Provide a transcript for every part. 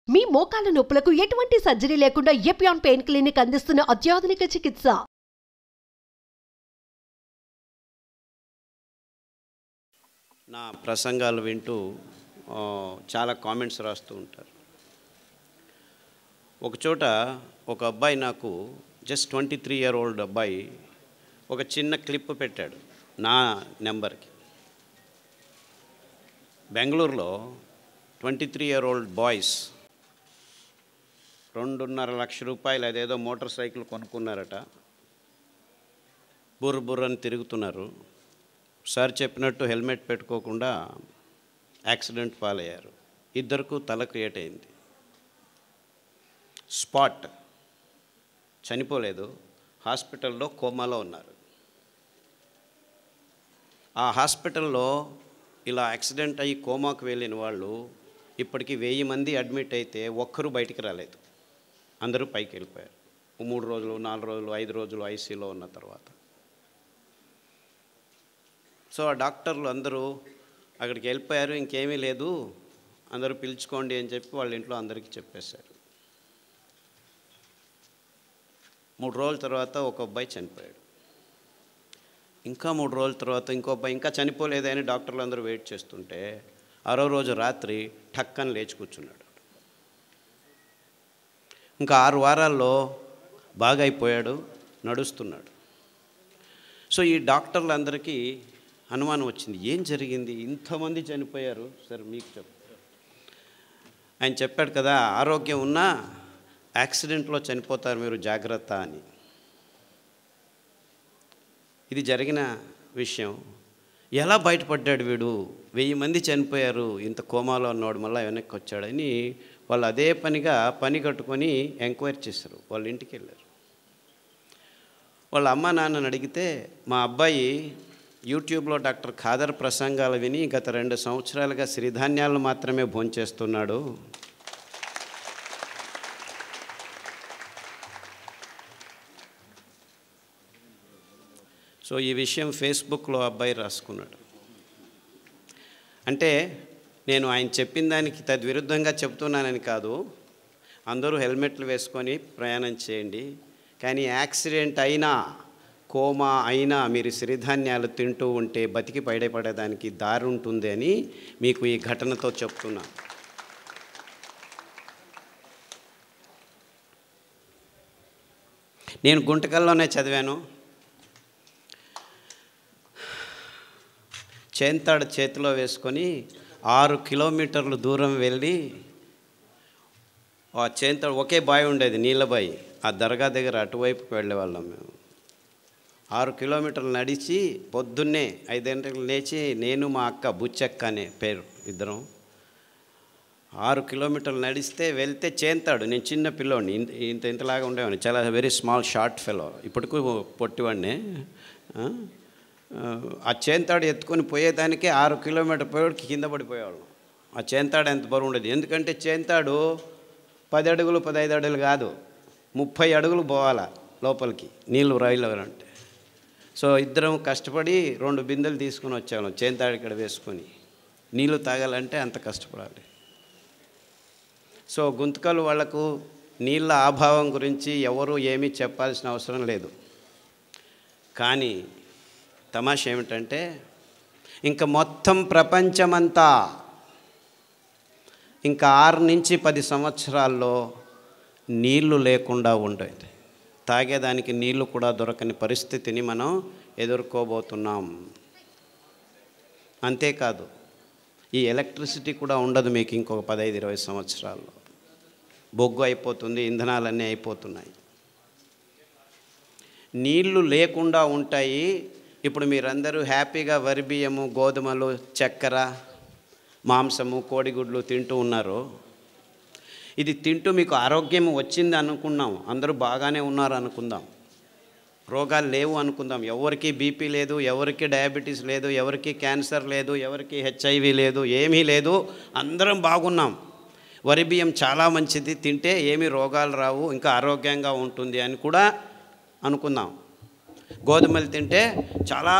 మీ మోకాల నొప్పులకు ఎటువంటి సర్జరీ లేకుండా ఎపియాన్ పెయిన్ క్లినిక్ అందిస్తున్న అత్యాధునిక చికిత్స. నా ప్రసంగాలు వింటూ చాలా కామెంట్స్ రాస్తూ ఉంటారు. ఒకచోట ఒక అబ్బాయి నాకు జస్ట్ 23 year old అబ్బాయి ఒక చిన్న క్లిప్ పెట్టాడు నా నెంబర్కి. బెంగళూరులో 23 year old బాయ్స్ 2.5 లక్షల రూపాయలు అదేదో మోటార్ సైకిల్ కొనుక్కున్నారట. బుర్రని తిరుగుతున్నారు. సార్ చెప్పినట్టు హెల్మెట్ పెట్టుకోకుండా యాక్సిడెంట్ పాలయ్యారు. ఇద్దరికి తల క్రియేట్ అయింది. స్పాట్, చనిపోలేదు, హాస్పిటల్లో కోమాలో ఉన్నారు. ఆ హాస్పిటల్లో ఇలా యాక్సిడెంట్ అయ్యి కోమాకు వెళ్ళిన వాళ్ళు ఇప్పటికి 1000 మంది అడ్మిట్ అయితే ఒక్కరూ బయటికి రాలేదు. అందరూ పైకి వెళ్ళిపోయారు. 3 రోజులు 4 రోజులు 5 రోజులు ఐసీలో ఉన్న తర్వాత. సో ఆ డాక్టర్లు అందరూ అక్కడికి వెళ్ళిపోయారు, ఇంకేమీ లేదు, అందరూ పిలుచుకోండి అని చెప్పి వాళ్ళ ఇంట్లో అందరికీ చెప్పేశారు. 3 రోజుల తర్వాత ఒక అబ్బాయి చనిపోయాడు. ఇంకా 3 రోజుల తర్వాత ఇంకో అబ్బాయి ఇంకా చనిపోలేదని డాక్టర్లు అందరూ వెయిట్ చేస్తుంటే 6వ రోజు రాత్రి ఠక్కని లేచి కూర్చున్నాడు. ఇంకా 6 వారాల్లో బాగా అయిపోయాడు, నడుస్తున్నాడు. సో ఈ డాక్టర్లందరికీ అనుమానం వచ్చింది, ఏం జరిగింది, ఇంతమంది చనిపోయారు సార్ మీకు చెప్తారు. ఆయన చెప్పాడు కదా, ఆరోగ్యం ఉన్నా యాక్సిడెంట్లో చనిపోతారు మీరు, జాగ్రత్త అని. ఇది జరిగిన విషయం. ఎలా బయటపడ్డాడు వీడు, 1000 మంది చనిపోయారు, ఇంత కోమాలో ఉన్నవాడు మళ్ళీ వెనక్కి వచ్చాడని వాళ్ళు అదే పనిగా పని కట్టుకొని ఎంక్వైరీ చేశారు. వాళ్ళ ఇంటికి వెళ్ళారు. వాళ్ళ అమ్మ నాన్నని అడిగితే, మా అబ్బాయి యూట్యూబ్లో డాక్టర్ ఖాదర్ ప్రసంగాలు విని గత 2 సంవత్సరాలుగా సిరిధాన్యాలను మాత్రమే భోంచేస్తున్నాడు. సో ఈ విషయం ఫేస్బుక్లో అబ్బాయి రాసుకున్నాడు. అంటే నేను ఆయన చెప్పిన దానికి తద్విరుద్ధంగా చెప్తున్నానని కాదు, అందరూ హెల్మెట్లు వేసుకొని ప్రయాణం చేయండి, కానీ యాక్సిడెంట్ అయినా కోమా అయినా మీరు సిరిధాన్యాలు తింటూ ఉంటే బతికి బయటపడేదానికి దారి ఉంటుంది అని మీకు ఈ ఘటనతో చెప్తున్నా. నేను గుంటకల్లోనే చదివాను. చేంతాడు చేతిలో వేసుకొని 6 కిలోమీటర్లు దూరం వెళ్ళి, ఆ చేంతాడు ఒకే బావి ఉండేది, నీళ్ళ బావి, ఆ దర్గా దగ్గర అటువైపుకి వెళ్ళేవాళ్ళం మేము. 6 కిలోమీటర్లు నడిచి పొద్దున్నే 5 గంటలకు లేచి, నేను మా అక్క బుచ్చక్క అనే పేరు ఇద్దరం 6 కిలోమీటర్లు నడిస్తే వెళ్తే చేంతాడు. నేను చిన్న పిల్లోడిని, ఇంతలాగా ఉండేవాడిని, చాలా వెరీ స్మాల్ షార్ట్ ఫెలో, ఇప్పటికూ పొట్టివాడిని. ఆ చేంతాడు ఎత్తుకొని పోయేదానికే 6 కిలోమీటర్ పోయేవాడికి కింద పడిపోయేవాళ్ళం. ఆ చేంతాడు ఎంత బరువు ఉండేది, ఎందుకంటే చేంతాడు 10 అడుగులు 15 అడుగులు కాదు, 30 అడుగులు పోవాలా లోపలికి నీళ్ళు రాయిలంటే. సో ఇద్దరం కష్టపడి 2 బిందెలు తీసుకుని వచ్చాము, చేంతాడు ఇక్కడ వేసుకొని. నీళ్ళు తాగాలంటే అంత కష్టపడాలి. సో గుంతకలు వాళ్లకు నీళ్ళ అభావం గురించి ఎవరు ఏమీ చెప్పాల్సిన అవసరం లేదు. కానీ తమాషా ఏమిటంటే, ఇంకా మొత్తం ప్రపంచమంతా ఇంకా 6 నుంచి 10 సంవత్సరాల్లో నీళ్లు లేకుండా ఉండేది. తాగేదానికి నీళ్లు కూడా దొరకని పరిస్థితిని మనం ఎదుర్కోబోతున్నాం. అంతేకాదు, ఈ ఎలక్ట్రిసిటీ కూడా ఉండదు మీకు ఇంకొక 15-20 సంవత్సరాల్లో. బొగ్గు అయిపోతుంది, ఇంధనాలన్నీ అయిపోతున్నాయి, నీళ్లు లేకుండా ఉంటాయి. ఇప్పుడు మీరందరూ హ్యాపీగా వరి బియ్యము, గోధుమలు, చక్కెర, మాంసము, కోడిగుడ్లు తింటూ ఉన్నారు. ఇది తింటూ మీకు ఆరోగ్యం వచ్చింది అనుకున్నాం, అందరూ బాగానే ఉన్నారు అనుకుందాం, రోగాలు లేవు అనుకుందాం. ఎవరికి బీపీ లేదు, ఎవరికి డయాబెటీస్ లేదు, ఎవరికి క్యాన్సర్ లేదు, ఎవరికి HIV లేదు, ఏమీ లేదు, అందరం బాగున్నాం. వరి బియ్యం చాలా మంచిది, తింటే ఏమీ రోగాలు రావు, ఇంకా ఆరోగ్యంగా ఉంటుంది అని కూడా అనుకుందాం. గోధుమలు తింటే చాలా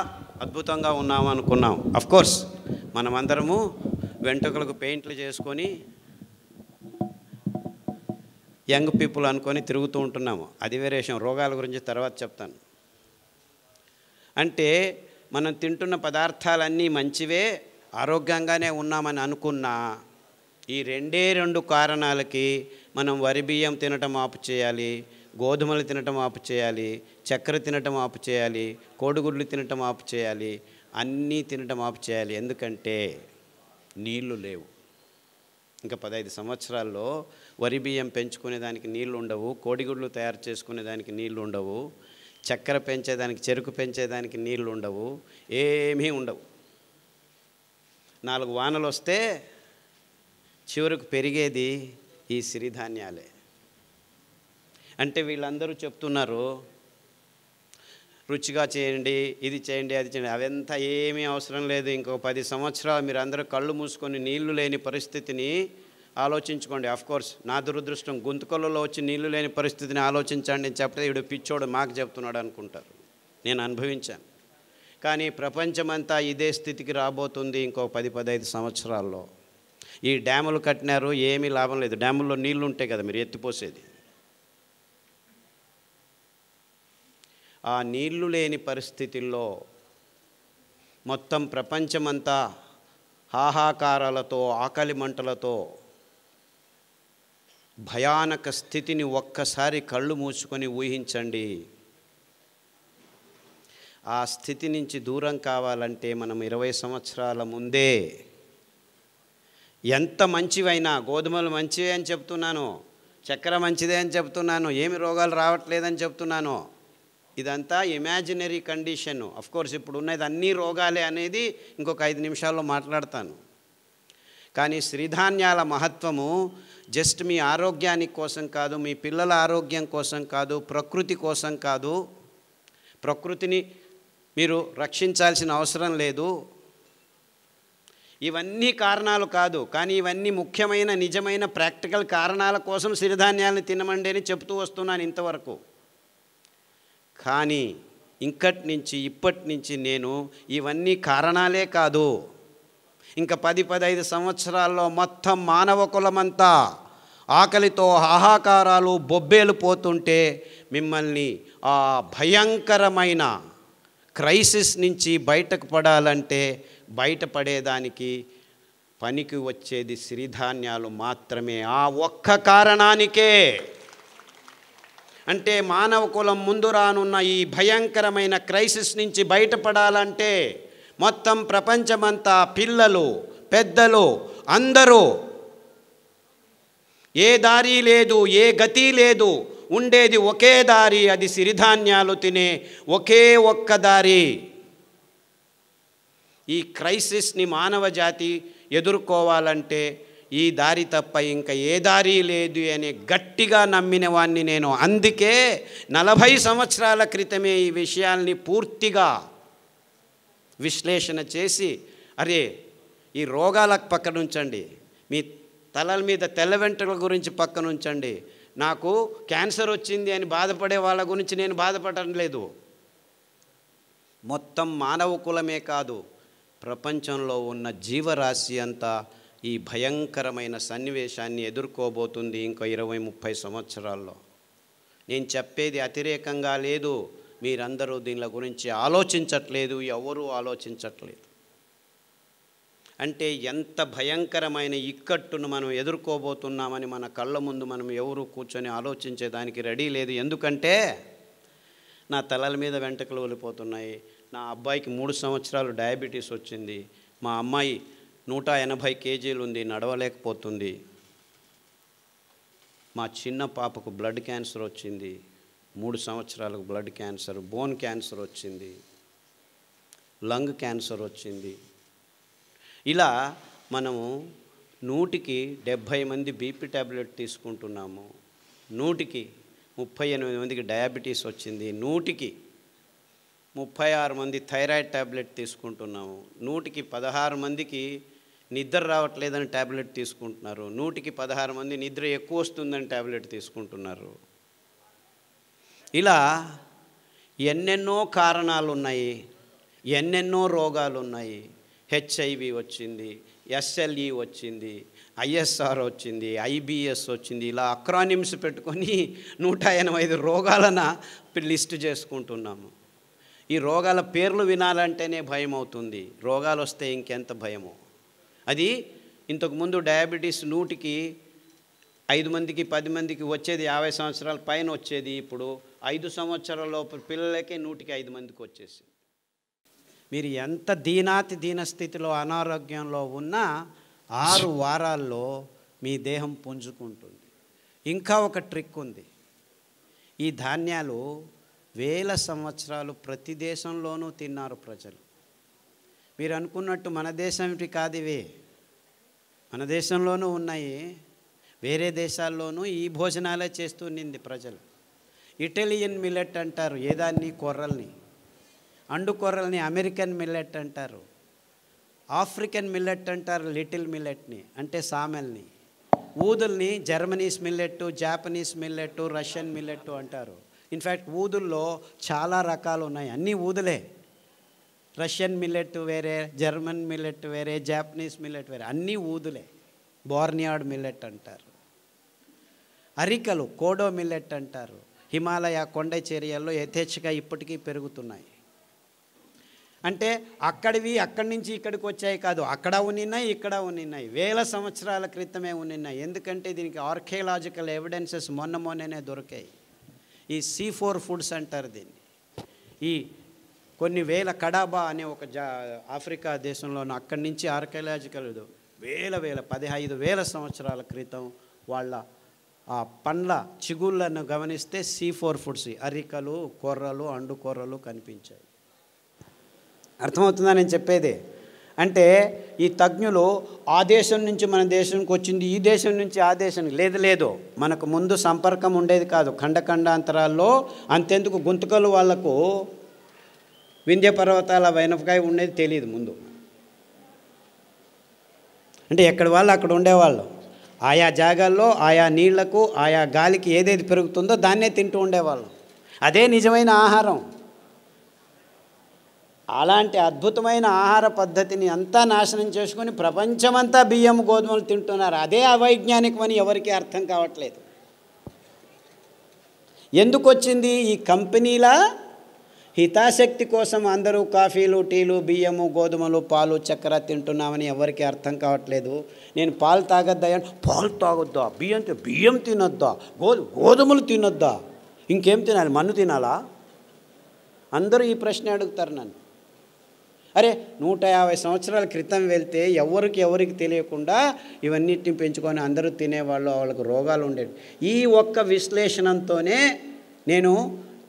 అద్భుతంగా ఉన్నాము అనుకున్నాం. అఫ్కోర్స్ మనమందరము వెంట్రుకలకు పెయింట్లు చేసుకొని యంగ్ పీపుల్ అనుకొని తిరుగుతూ ఉంటున్నాము. అది వేరే విషయం, రోగాల గురించి తర్వాత చెప్తాను. అంటే మనం తింటున్న పదార్థాలన్నీ మంచివే, ఆరోగ్యంగానే ఉన్నామని అనుకున్నా ఈ రెండు కారణాలకి మనం వరి బియ్యం తినటం ఆపు చేయాలి, గోధుమలు తినటం ఆపు చేయాలి, చక్కెర తినటం ఆపు చేయాలి, కోడిగుడ్లు తినటం ఆపు చేయాలి, అన్నీ తినటం ఆపు చేయాలి. ఎందుకంటే నీళ్లు లేవు. ఇంకా 15 సంవత్సరాల్లో వరి బియ్యం పెంచుకునేదానికి నీళ్లు ఉండవు, కోడిగుడ్లు తయారు చేసుకునేదానికి నీళ్లు ఉండవు, చక్కెర పెంచేదానికి, చెరుకు పెంచేదానికి నీళ్లు ఉండవు, ఏమీ ఉండవు. 4 వానలు వస్తే చివరకు పెరిగేది ఈ సిరిధాన్యాలే. అంటే వీళ్ళందరూ చెప్తున్నారు రుచిగా చేయండి, ఇది చేయండి, అది చేయండి. అవంతా ఏమీ అవసరం లేదు. ఇంకో 10 సంవత్సరాలు మీరు అందరూ కళ్ళు మూసుకొని నీళ్లు లేని పరిస్థితిని ఆలోచించుకోండి. ఆఫ్కోర్స్ నా దురదృష్టం, గొంతుకొల్లలో వచ్చి నీళ్లు లేని పరిస్థితిని ఆలోచించండి అని చెప్తే వీడు పిచ్చోడు మాకు చెప్తున్నాడు అనుకుంటారు. నేను అనుభవించాను. కానీ ప్రపంచమంతా ఇదే స్థితికి రాబోతుంది ఇంకో 10-15 సంవత్సరాల్లో. ఈ డ్యాములు కట్టినారు, ఏమీ లాభం లేదు. డ్యాముల్లో నీళ్లు ఉంటాయి కదా మీరు ఎత్తిపోసేది. ఆ నీళ్లు లేని పరిస్థితుల్లో మొత్తం ప్రపంచమంతా హాహాకారాలతో, ఆకలి మంటలతో భయానక స్థితిని ఒక్కసారి కళ్ళు మూసుకొని ఊహించండి. ఆ స్థితి నుంచి దూరం కావాలంటే మనం 20 సంవత్సరాల ముందే ఎంత మంచివైనా, గోధుమలు మంచివే అని చెప్తున్నాను, చక్కెర మంచిదే అని చెప్తున్నాను, ఏమి రోగాలు రావట్లేదని చెప్తున్నాను, ఇదంతా ఇమాజినరీ కండిషను. అఫ్కోర్స్ ఇప్పుడు ఉన్నది అన్ని రోగాలే అనేది ఇంకొక 5 నిమిషాల్లో మాట్లాడతాను. కానీ సిరిధాన్యాల మహత్వము జస్ట్ మీ ఆరోగ్యానికి కోసం కాదు, మీ పిల్లల ఆరోగ్యం కోసం కాదు, ప్రకృతి కోసం కాదు. ప్రకృతిని మీరు రక్షించాల్సిన అవసరం లేదు. ఇవన్నీ కారణాలు కాదు, కానీ ఇవన్నీ ముఖ్యమైన నిజమైన ప్రాక్టికల్ కారణాల కోసం సిరిధాన్యాలను తినమండి అని చెప్తూ వస్తున్నాను ఇంతవరకు. కానీ ఇప్పటి నుంచి నేను ఇవన్నీ కారణాలే కాదు, ఇంకా 10-15 సంవత్సరాల్లో మొత్తం మానవ కులమంతా ఆకలితో హాహాకారాలు బొబ్బేలు పోతుంటే మిమ్మల్ని ఆ భయంకరమైన క్రైసిస్ నుంచి బయటకు పడాలంటే బయటపడేదానికి పనికి వచ్చేది సిరిధాన్యాలు మాత్రమే. ఆ ఒక్క కారణానికే, అంటే మానవ కులం ముందు రానున్న ఈ భయంకరమైన క్రైసిస్ నుంచి బయటపడాలంటే మొత్తం ప్రపంచమంతా పిల్లలు, పెద్దలు అందరూ ఏ దారి లేదు, ఏ గతి లేదు, ఉండేది ఒకే దారి, అది సిరిధాన్యాలు తినే ఒకే ఒక్క దారి. ఈ క్రైసిస్ని మానవ జాతి ఎదుర్కోవాలంటే ఈ దారి తప్ప ఇంకా ఏ దారి లేదు అని గట్టిగా నమ్మిన వాడిని నేను. అందుకే 40 సంవత్సరాల క్రితమే ఈ విషయాల్ని పూర్తిగా విశ్లేషణ చేసి, అరే ఈ రోగాలకు పక్కన ఉంచండి, మీ తలల మీద తెల్ల వెంట్రుకల గురించి పక్కన ఉంచండి, నాకు క్యాన్సర్ వచ్చింది అని బాధపడే వాళ్ళ గురించి నేను బాధపడటం లేదు. మొత్తం మానవ కులమే కాదు, ప్రపంచంలో ఉన్న జీవరాశి అంతా ఈ భయంకరమైన సన్నివేశాన్ని ఎదుర్కోబోతుంది ఇంకో 20-30 సంవత్సరాల్లో. నేను చెప్పేది అతిరేకంగా లేదు, మీరందరూ దీనిల గురించి ఆలోచించట్లేదు, ఎవరూ ఆలోచించట్లేదు. అంటే ఎంత భయంకరమైన ఇక్కట్టును మనం ఎదుర్కోబోతున్నామని మన కళ్ళ ముందు మనం ఎవరు కూర్చొని ఆలోచించేదానికి రెడీ లేదు. ఎందుకంటే నా తలల మీద వెంట్రుకలు వెళ్ళిపోతున్నాయి, నా అబ్బాయికి 3 సంవత్సరాలు డయాబెటీస్ వచ్చింది, మా అమ్మాయి 180 కేజీలు ఉంది, నడవలేకపోతుంది, మా చిన్న పాపకు బ్లడ్ క్యాన్సర్ వచ్చింది, 3 సంవత్సరాలకు బ్లడ్ క్యాన్సర్, బోన్ క్యాన్సర్ వచ్చింది, లంగ్ క్యాన్సర్ వచ్చింది. ఇలా మనము 100కి 70 మంది బీపీ ట్యాబ్లెట్ తీసుకుంటున్నాము, 100కి 38 మందికి డయాబెటీస్ వచ్చింది, 100కి 36 మంది థైరాయిడ్ ట్యాబ్లెట్ తీసుకుంటున్నాము, 100కి 16 మందికి నిద్ర రావట్లేదని ట్యాబ్లెట్ తీసుకుంటున్నారు, 100కి 16 మంది నిద్ర ఎక్కువ వస్తుందని ట్యాబ్లెట్ తీసుకుంటున్నారు. ఇలా ఎన్నెన్నో కారణాలు ఉన్నాయి, ఎన్నెన్నో రోగాలు ఉన్నాయి. హెచ్ఐవి వచ్చింది, ఎస్ఎల్ఈ వచ్చింది, ISR వచ్చింది, IBS వచ్చింది, ఇలా అక్రానిమ్స్ పెట్టుకొని 185 రోగాలను లిస్టు చేసుకుంటున్నాము. ఈ రోగాల పేర్లు వినాలంటేనే భయం అవుతుంది. రోగాలు వస్తే ఇంకెంత భయమో. అది ఇంతకుముందు డయాబెటీస్ 100కి 5 మందికి 10 మందికి వచ్చేది, 50 సంవత్సరాల పైన వచ్చేది. ఇప్పుడు 5 సంవత్సరాల లోపు పిల్లలకే 100కి 5 మందికి వచ్చేసింది. మీరు ఎంత దీన స్థితిలో అనారోగ్యంలో ఉన్నా 6 వారాల్లో మీ దేహం పుంజుకుంటుంది. ఇంకా ఒక ట్రిక్ ఉంది. ఈ ధాన్యాలు వేల సంవత్సరాలు ప్రతి దేశంలోనూ తిన్నారు ప్రజలు. మీరు అనుకున్నట్టు మన దేశంటి కాదు ఇవే, మన దేశంలోనూ ఉన్నాయి, వేరే దేశాల్లోనూ ఈ భోజనాలే చేస్తూనింది ప్రజలు. ఇటాలియన్ మిల్లెట్ అంటారు ఏదాన్ని, కొర్రల్ని. అండు కొర్రల్ని అమెరికన్ మిల్లెట్ అంటారు. ఆఫ్రికన్ మిల్లెట్ అంటారు లిటిల్ మిల్లెట్ని, అంటే సామెల్ని. ఊదుల్ని జర్మనీస్ మిల్లెట్టు, జాపనీస్ మిల్లెట్టు, రష్యన్ మిల్లెట్టు అంటారు. ఇన్ఫ్యాక్ట్ ఊదుల్లో చాలా రకాలు ఉన్నాయి, అన్నీ ఊదులే. రష్యన్ మిల్లెట్ వేరే, జర్మన్ మిల్లెట్ వేరే, జాపనీస్ మిల్లెట్ వేరే, అన్నీ ఊదులే. బోర్నియాడ్ మిల్లెట్ అంటారు. అరికలు కోడో మిల్లెట్ అంటారు. హిమాలయ కొండ చర్యల్లో యథేచ్ఛగా ఇప్పటికీ పెరుగుతున్నాయి. అంటే అక్కడి నుంచి ఇక్కడికి వచ్చాయి కాదు, అక్కడ ఉన్నాయి ఇక్కడ ఉన్నాయి, వేల సంవత్సరాల క్రితమే ఉన్నాయి. ఎందుకంటే దీనికి ఆర్కియలాజికల్ ఎవిడెన్సెస్ మొన్ననే దొరికాయి. ఈ C4 ఫుడ్స్ అంటారు దీన్ని. ఈ కొన్ని వేల కడాబా అనే ఒక ఆఫ్రికా దేశంలోనూ అక్కడి నుంచి ఆర్కియలాజికల్ వేల 15,000 సంవత్సరాల క్రితం వాళ్ళ ఆ పండ్ల చిగుళ్ళను గమనిస్తే C4 ఫుడ్స్, అరికలు, కొర్రలు, అండు కొర్రలు కనిపించాయి. అర్థమవుతుందా నేను చెప్పేది? అంటే ఈ తజ్ఞులు ఆ దేశం నుంచి మన దేశానికి వచ్చింది, ఈ దేశం నుంచి ఆ దేశానికి లేదు. మనకు ముందు సంపర్కం ఉండేది కాదు. ఖండాంతరాల్లో అంతెందుకు గుంతకలు వాళ్లకు వింధ్య పర్వతాల వెనపకాయ ఉండేది తెలియదు ముందు. అంటే ఎక్కడి వాళ్ళు అక్కడ ఉండేవాళ్ళు. ఆయా జాగాల్లో ఆయా నీళ్లకు ఆయా గాలికి ఏదేది పెరుగుతుందో దాన్నే తింటూ ఉండేవాళ్ళం. అదే నిజమైన ఆహారం. అలాంటి అద్భుతమైన ఆహార పద్ధతిని అంతా నాశనం చేసుకొని ప్రపంచమంతా బియ్యం గోధుమలు తింటున్నారు. అదే అవైజ్ఞానికమని ఎవరికీ అర్థం కావట్లేదు. ఎందుకు వచ్చింది? ఈ కంపెనీల హితాశక్తి కోసం అందరూ కాఫీలు, టీలు, బియ్యము, గోధుమలు, పాలు, చక్కెర తింటున్నామని ఎవరికి అర్థం కావట్లేదు. నేను పాలు తాగొద్దా, పాలు తాగొద్దా, బియ్యం తినొద్దా, గోధుమలు తినొద్దా, ఇంకేం తినాలి, మన్ను తినాలా? అందరూ ఈ ప్రశ్న అడుగుతారు నన్ను. అరే 150 సంవత్సరాల క్రితం వెళ్తే ఎవరికి తెలియకుండా ఇవన్నిటిని పెంచుకొని అందరూ తినేవాళ్ళు, వాళ్ళకు రోగాలు ఉండేవి. ఈ ఒక్క విశ్లేషణతోనే నేను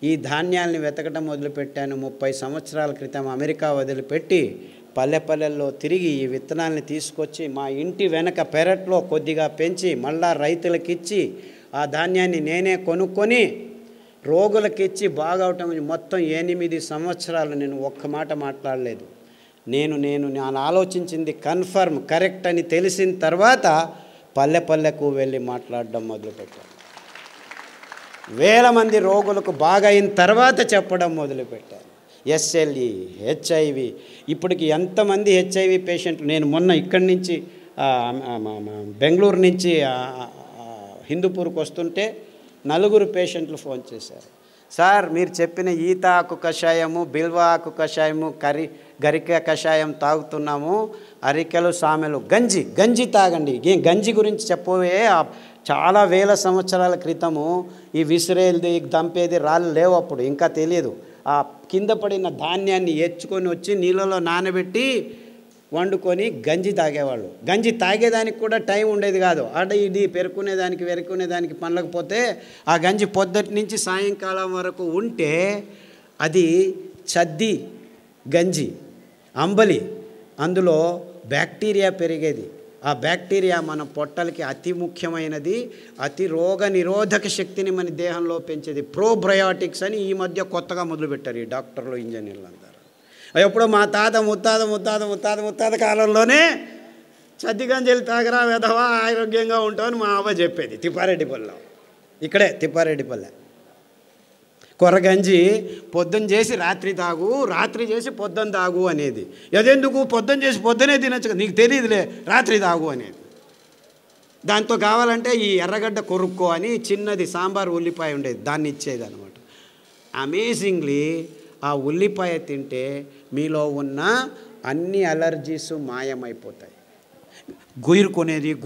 ఈ ధాన్యాలని వెతకడం మొదలుపెట్టాను. 30 సంవత్సరాల క్రితం అమెరికా వదిలిపెట్టి పల్లెల్లో తిరిగి ఈ విత్తనాలని తీసుకొచ్చి మా ఇంటి వెనక పెరట్లో కొద్దిగా పెంచి మళ్ళా రైతులకిచ్చి ఆ ధాన్యాన్ని నేనే కొనుక్కొని రోగులకిచ్చి బాగవటం. మొత్తం 8 సంవత్సరాలు నేను ఒక్క మాట మాట్లాడలేదు. నేను ఆలోచించింది కన్ఫర్మ్ కరెక్ట్ అని తెలిసిన తర్వాత పల్లెకు వెళ్ళి మాట్లాడడం మొదలుపెట్టాను. వేల మంది రోగులకు బాగా అయిన తర్వాత చెప్పడం మొదలుపెట్టాను. SLE, HIV, ఇప్పటికి ఎంతమంది HIV పేషెంట్లు. నేను మొన్న ఇక్కడి నుంచి బెంగళూరు నుంచి హిందూపూర్కి వస్తుంటే 4 పేషెంట్లు ఫోన్ చేశారు. సార్ మీరు చెప్పిన ఈత ఆకు కషాయము, బిల్వ ఆకు కషాయము, గరిక కషాయం తాగుతున్నాము, అరికెలు, సామెలు, గంజి తాగండి. గంజి గురించి చెప్పవే, చాలా వేల సంవత్సరాల క్రితము ఈ విసిరేది దంపేది రాళ్ళు లేవు, అప్పుడు ఇంకా తెలియదు. ఆ కింద పడిన ధాన్యాన్ని ఎచ్చుకొని వచ్చి నీళ్ళలో నానబెట్టి వండుకొని గంజి తాగేవాళ్ళు. గంజి తాగేదానికి కూడా టైం ఉండేది కాదు. ఇది వెరుకునేదానికి పనలేకపోతే ఆ గంజి పొద్దుటి నుంచి సాయంకాలం వరకు ఉంటే అది చద్ది గంజి, అంబలి, అందులో బ్యాక్టీరియా పెరిగేది. ఆ బ్యాక్టీరియా మన పొట్టలకి అతి ముఖ్యమైనది, అతి రోగ నిరోధక శక్తిని మన దేహంలో పెంచేది. ప్రోబయోటిక్స్ అని ఈ మధ్య కొత్తగా మొదలుపెట్టారు ఈ డాక్టర్లు, ఇంజనీర్లు అందరూ. ఎప్పుడో మా తాత ముత్తాత కాలంలోనే చద్దిగంజలు తాగరా వెధవా ఆరోగ్యంగా ఉంటామని మా అవ్వ చెప్పేది. తిప్పారెడ్డిపల్లె, ఇక్కడే తిప్పారెడ్డిపల్లె. కొర్రగంజి పొద్దున్న చేసి రాత్రి తాగు, రాత్రి చేసి పొద్దున్న తాగు అనేది. అదెందుకు? పొద్దున్న చేసి పొద్దునే తినచ్చు, నీకు తెలియదులే, రాత్రి తాగు అనేది. దాంతో కావాలంటే ఈ ఎర్రగడ్డ కొరుక్కో అని చిన్నది సాంబార్ ఉల్లిపాయ ఉండేది, దాన్ని ఇచ్చేది అనమాట. అమేజింగ్లీ ఆ ఉల్లిపాయ తింటే మీలో ఉన్న అన్ని అలర్జీస్ మాయమైపోతాయి.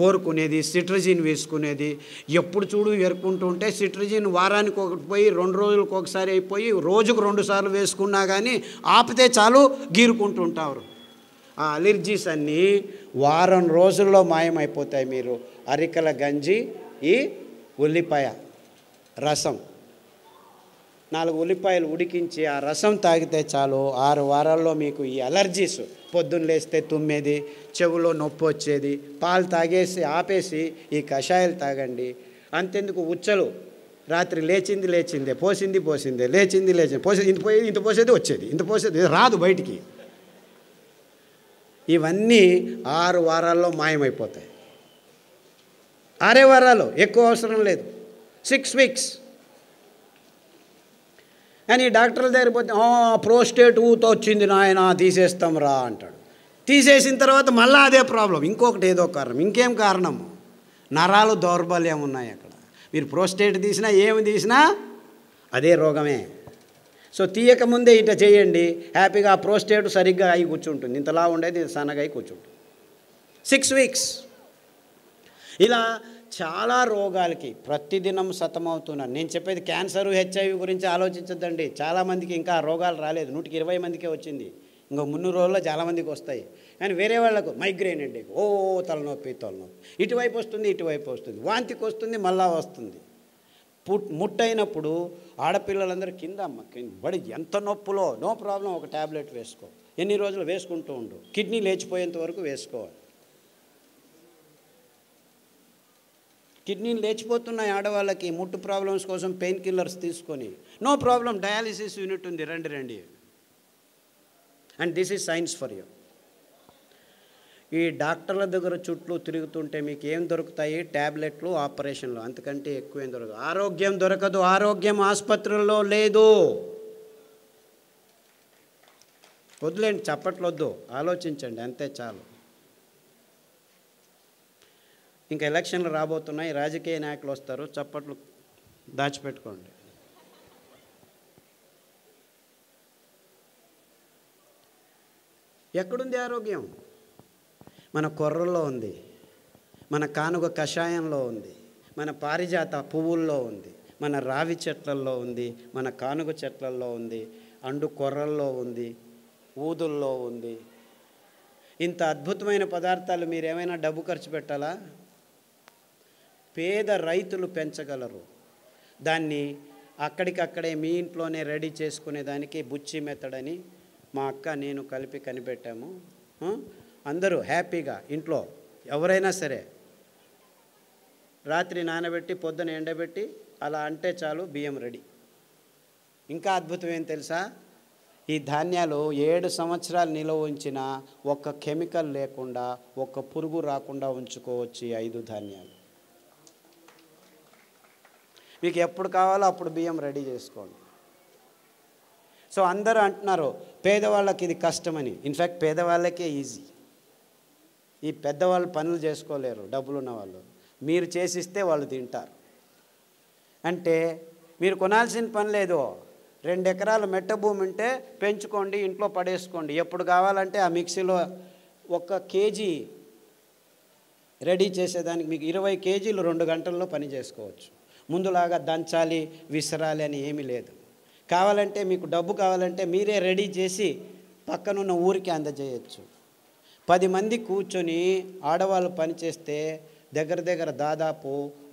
గోరుకునేది సిట్రజిన్ వేసుకునేది, ఎప్పుడు చూడు ఎరుకుంటూ ఉంటే సిట్రజిన్ వారానికి ఒకటి పోయి 2 రోజులకు ఒకసారి అయిపోయి రోజుకు 2 సార్లు వేసుకున్నా కానీ ఆపితే చాలు గీరుకుంటూ ఉంటారు. ఆ అలర్జీస్ అన్నీ వారం రోజుల్లో మాయమైపోతాయి. మీరు అరికల గంజి, ఈ ఉల్లిపాయ రసం, 4 ఉల్లిపాయలు ఉడికించి ఆ రసం తాగితే చాలు 6 వారాల్లో మీకు ఈ అలర్జీస్, పొద్దున్న లేస్తే తుమ్మేది, చెవులో నొప్పి వచ్చేది, పాలు తాగేసి ఆపేసి ఈ కషాయాలు తాగండి. అంతెందుకు ఉచ్చలు, రాత్రి లేచిందే, పోసిందే, లేచింది ఇంత పోసేది వచ్చేది, ఇంత పోసేది రాదు బయటికి. ఇవన్నీ 6 వారాల్లో మాయమైపోతాయి. 6 వారాలు, ఎక్కువ అవసరం లేదు, 6 వీక్స్. అని డాక్టర్ల దగ్గర పోతే ప్రోస్టేట్ ఊతో వచ్చింది నాయన తీసేస్తాం రా అంటాడు. తీసేసిన తర్వాత మళ్ళీ అదే ప్రాబ్లం, ఇంకొకటి ఏదో కారణం, ఇంకేం కారణము, నరాలు దౌర్బల్యం ఉన్నాయి అక్కడ. మీరు ప్రోస్టేట్ తీసినా ఏమి తీసినా అదే రోగమే. సో తీయకముందే ఇట్లా చేయండి, హ్యాపీగా ఆ ప్రోస్టేట్ సరిగ్గా అయి కూర్చుంటుంది, ఇంతలా ఉండేది సన్నగా అయి కూర్చుంటుంది. 6 వీక్స్. ఇలా చాలా రోగాలకి ప్రతిదినం సతమవుతున్నాను. నేను చెప్పేది క్యాన్సరు, హెచ్ఐవి గురించి ఆలోచించద్దండి. చాలామందికి ఇంకా రోగాలు రాలేదు, 120 మందికే వచ్చింది. ఇంకో 300 రోజుల్లో చాలామందికి వస్తాయి. కానీ వేరే వాళ్ళకు మైగ్రేన్ అండి, తలనొప్పి, ఇటువైపు వస్తుంది, వాంతికి వస్తుంది, మళ్ళా వస్తుంది. ముట్టయినప్పుడు ఆడపిల్లలందరూ కింద బడి ఎంత నొప్పులో, నో ప్రాబ్లం, ఒక ట్యాబ్లెట్ వేసుకో, ఎన్ని రోజులు వేసుకుంటూ ఉండు, కిడ్నీ లేచిపోయేంత వరకు వేసుకోవాలి. కిడ్నీలు లేచిపోతున్నాయి ఆడవాళ్ళకి, ముట్టు ప్రాబ్లమ్స్ కోసం పెయిన్ కిల్లర్స్ తీసుకొని, నో ప్రాబ్లం, డయాలిసిస్ యూనిట్ ఉంది, రండి. And this is science for you. ఈ డాక్టర్ల దగ్గర చుట్టూ తిరుగుతుంటే మీకు ఏం దొరుకుతాయి? ట్యాబ్లెట్లు, ఆపరేషన్లు, అంతకంటే ఎక్కువ ఏం దొరకదు. ఆరోగ్యం దొరకదు, ఆరోగ్యం ఆసుపత్రుల్లో లేదు. వద్దులేండి, చప్పట్లొద్దు, ఆలోచించండి, అంతే చాలు. ఇంకా ఎలక్షన్లు రాబోతున్నాయి, రాజకీయ నాయకులు వస్తారు, చప్పట్లు దాచిపెట్టుకోండి. ఎక్కడుంది ఆరోగ్యం? మన కొర్రల్లో ఉంది, మన కానుగ కషాయంలో ఉంది, మన పారిజాత పువ్వుల్లో ఉంది, మన రావి చెట్లల్లో ఉంది, మన కానుగ చెట్లల్లో ఉంది, అండు కొర్రల్లో ఉంది, ఊదుల్లో ఉంది. ఇంత అద్భుతమైన పదార్థాలు మీరేమైనా డబ్బు ఖర్చు పెట్టాలా? పేద రైతులు పెంచగలరు. దాన్ని అక్కడికక్కడే మీ ఇంట్లోనే రెడీ చేసుకునేదానికి బుచ్చి మెత్తడని మా అక్క నేను కలిపి కనిపెట్టాము. అందరూ హ్యాపీగా ఇంట్లో ఎవరైనా సరే రాత్రి నానబెట్టి పొద్దున ఎండబెట్టి అలా అంటే చాలు, బియ్యం రెడీ. ఇంకా అద్భుతం ఏం తెలుసా? ఈ ధాన్యాలు 7 సంవత్సరాలు నిల్వ ఉంచిన ఒక్క కెమికల్ లేకుండా, ఒక్క పురుగు రాకుండా ఉంచుకోవచ్చు ఈ 5 ధాన్యాలు. మీకు ఎప్పుడు కావాలో అప్పుడు బియ్యం రెడీ చేసుకోండి. సో అందరూ అంటున్నారు పేదవాళ్ళకి ఇది కష్టమని. ఇన్ఫ్యాక్ట్ పేదవాళ్ళకే ఈజీ. ఈ పెద్దవాళ్ళు పనులు చేసుకోలేరు, డబ్బులున్న వాళ్ళు. మీరు చేసిస్తే వాళ్ళు తింటారు. అంటే మీరు కొనాల్సిన పని లేదు. 2 ఎకరాల మెట్ట భూమి ఉంటే పెంచుకోండి, ఇంట్లో పడేసుకోండి. ఎప్పుడు కావాలంటే ఆ మిక్సీలో 1 కేజీ రెడీ చేసేదానికి మీకు 20 కేజీలు 2 గంటల్లో పని చేసుకోవచ్చు. ముందులాగా దంచాలి, విసరాలి అని ఏమీ లేదు. కావాలంటే మీకు డబ్బు కావాలంటే మీరే రెడీ చేసి పక్కనున్న ఊరికి అందజేయచ్చు. 10 మంది కూర్చొని ఆడవాళ్ళు పని చేస్తే దగ్గర దాదాపు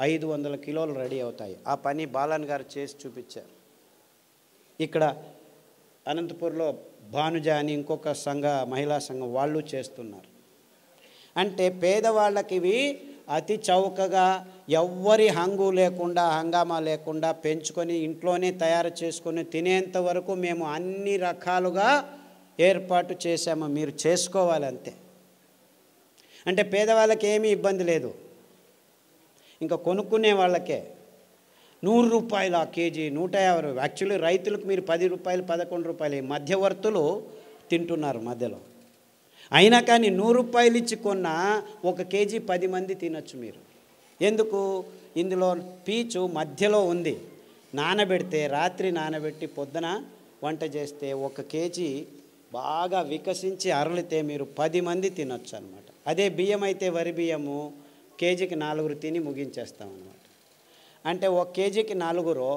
500 కిలోలు రెడీ అవుతాయి. ఆ పని బాలన్ గారు చేసి చూపించారు. ఇక్కడ అనంతపూర్లో భానుజ అని ఇంకొక మహిళా సంఘం వాళ్ళు చేస్తున్నారు. అంటే పేదవాళ్ళకి ఇవి అతి చౌకగా, ఎవ్వరి హంగు లేకుండా, హంగామా లేకుండా పెంచుకొని ఇంట్లోనే తయారు చేసుకొని తినేంత వరకు మేము అన్ని రకాలుగా ఏర్పాటు చేశాము. మీరు చేసుకోవాలి అంతే. అంటే పేదవాళ్ళకి ఏమీ ఇబ్బంది లేదు. ఇంకా కొనుక్కునే వాళ్ళకే 100 రూపాయలు ఆ కేజీ, 150. యాక్చువల్లీ రైతులకు మీరు 10 రూపాయలు, 11 రూపాయలు మధ్యవర్తులు తింటున్నారు మధ్యలో. అయినా కానీ 100 రూపాయలు ఇచ్చి కొన్న 1 కేజీ 10 మంది తినచ్చు మీరు. ఎందుకు? ఇందులో పీచు మధ్యలో ఉంది. నానబెడితే, రాత్రి నానబెట్టి పొద్దున వంట చేస్తే 1 కేజీ బాగా వికసించి అరలితే మీరు 10 మంది తినొచ్చు అనమాట. అదే బియ్యం అయితే, వరి బియ్యము కేజీకి 4 తిని ముగించేస్తాం అనమాట. అంటే 1 కేజీకి 4,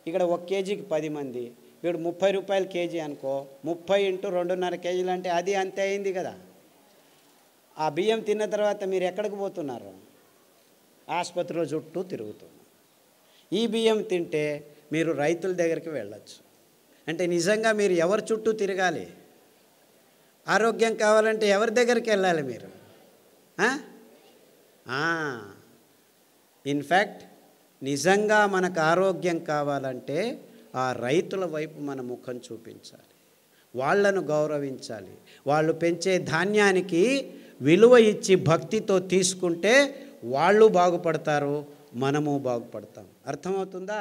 ఇక్కడ 1 కేజీకి 10 మంది. ఇప్పుడు 30 రూపాయలు కేజీ అనుకో, 30 × 2.5 కేజీలు అంటే అది అంతే అయింది కదా. ఆ బియ్యం తిన్న తర్వాత మీరు ఎక్కడికి పోతున్నారు? ఆసుపత్రిలో చుట్టూ తిరుగుతున్నారు. ఈ బియ్యం తింటే మీరు రైతుల దగ్గరికి వెళ్ళచ్చు. అంటే నిజంగా మీరు ఎవరి చుట్టూ తిరగాలి? ఆరోగ్యం కావాలంటే ఎవరి దగ్గరికి వెళ్ళాలి మీరు? ఇన్ఫ్యాక్ట్ నిజంగా మనకు ఆరోగ్యం కావాలంటే ఆ రైతుల వైపు మన ముఖం చూపించాలి, వాళ్ళను గౌరవించాలి. వాళ్ళు పెంచే ధాన్యానికి విలువ ఇచ్చి భక్తితో తీసుకుంటే వాళ్ళు బాగుపడతారు, మనము బాగుపడతాం. అర్థమవుతుందా?